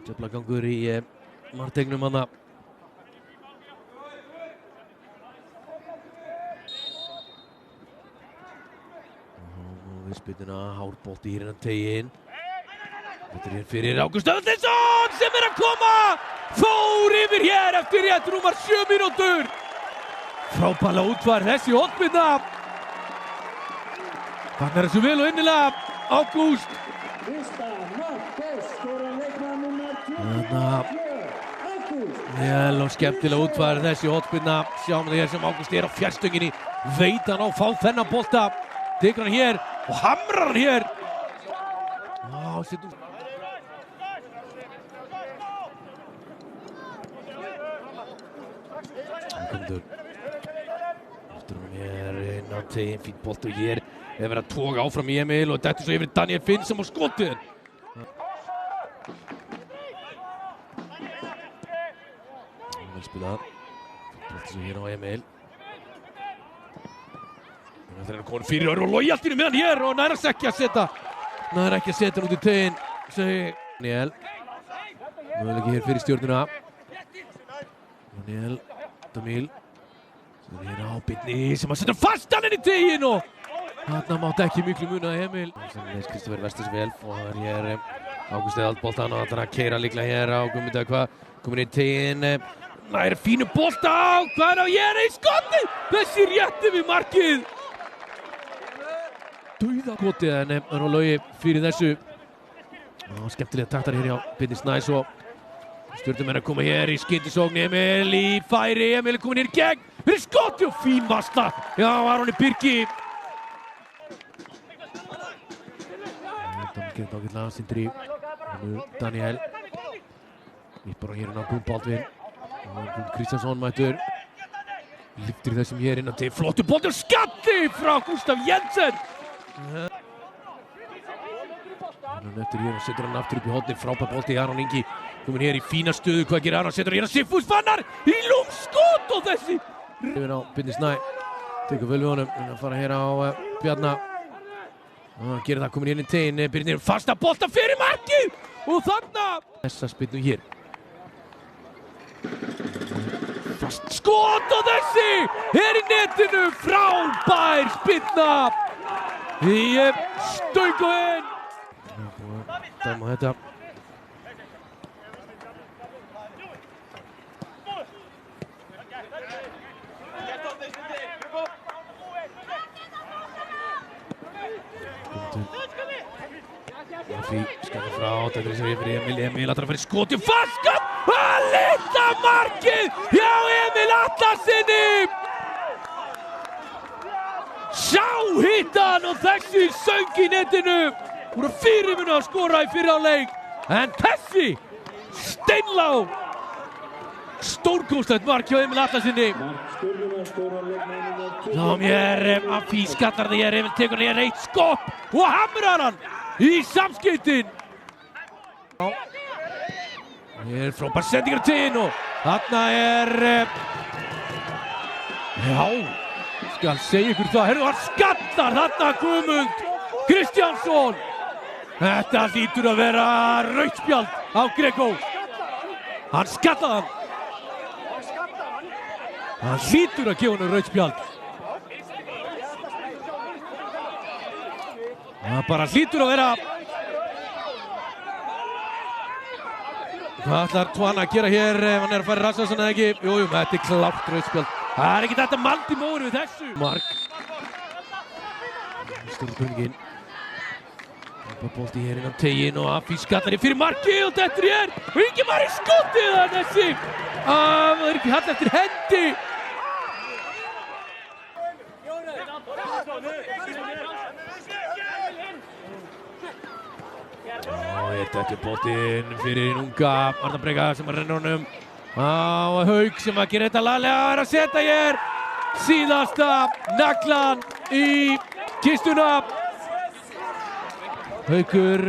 Djöflagangur í martegnum hana. Við spytuna, hárbolti hér innan teginn. Þetta hér fyrir Ágúst Öðlinsson sem að koma! Fór yfir hér eftir rétt rúmar 7 mínútur. Frábærlega útfærð þessi hornspyrna. Fagnar þessu vel og innilega Ágúst. Vel og skemmtilega útfærð þessi hornspyrna. Sjáum það hér sem Ágúst er á fjarstöngin. Veit hann á fá þennan bolta. Tekur hann hér og hamrar hann hér. Eftir hann hér inn á teginn, fínt bolti og hér er verið að toga áfram í Emil og dettur svo yfir Daniel Finn sem á skotið. Vel spilað. Bolti svo hér á Emil. Það er konur fyrir og Logi allt í með hann hér og næra ekki að setja. Næra ekki að setja hann út í teginn, segir Daniel. Möguleiki hér fyrir stjórnuna. Daniel, Damil. Svo er hér á Bitni sem að setja fastan inn í teginn og þarna mátti ekki miklu muna Emil. Þannig Kristoffer Vesters vel og það er hér Ágúst Eðaldboltan og ætlar að keyra líklega hér á Guðmund hvað komin í teginn. Næra fínu bolta á, hvað er á hér í skotið? Þessi rétti við markið. Dauðakotið en það er á Logi fyrir þessu. Skemmtilega taktar hér hjá Bitni Snæs og stjórnumenn að koma hér í skyndisókn. Emil í færi, Emil er komin hér í gegn fyrir skoti og fín varsla. Já, Aroni Birgi. Damskeitt ágætlega, Sindri, Daniel. Nýtt bara hér inn á Gunn Baldvin. Gunn Kristjánsson mættur. Lyftir þessum hér innan til flottu bolti og skatti frá Gustaf Jensen. Eftir hér og setur hann aftur upp í hornið, frábær bolti Aron Ingi komin hér í fína stöðu, hvað gerir Aron? Setur hann hér að Sigfús Fannar í lúmskot og þessi yfir á Bitni Snæ, tekur vel við honum að fara hér á Bjarna og gerir það, komin hér inn í teginn, byrjir fasta bolta fyrir markið og þarna þessa spynnu hér fast skot og þessi er í netinu, frábær spynna í stöngin. Dæma þetta. Því skakar frá, þetta er sér yfir Emil ætlar að fara í skoti, fast skot! Að litla markið hjá Emil Atlasinni! Sjá hittan og þessi söng í netinu! Úr að fyrirmuna að skora í fyrri hálfleik. En þessi steinlá stórkostlegt mark hjá Emil Atlasinni. Þá mér að því skattar það hér, Emil tekur hann hér eitt skopp og hamrar hann í samskeytin. Hér frábær sendingar til inn og þarna er já, skal segja ykkur það, herru hann skattar þarna Guðmund Kristjánsson. Þetta hlýtur að vera rautt spjald á Grego. Hann skallaði hann. Hann hlýtur að gefa hann rautt spjald. Það bara hlýtur að vera. Hvað ætlar Twana að gera hér ef hann er að fara í Rasmussen eða ekki? Jújú, þetta er klárt rautt spjald. Það er ekki þetta maldi móri við þessu. Mark. Stóru kunningin. Bolti hér innan teginn og Afí skattar fyrir markið og dettur hér og Ingimar í skotið að þessi það er ekki hall eftir hendi. Hér dettur boltinn fyrir unga Arnar Brega sem að renna honum á Hauk sem að gera þetta laglega að setja hér síðasta naglan í kistuna. Haukur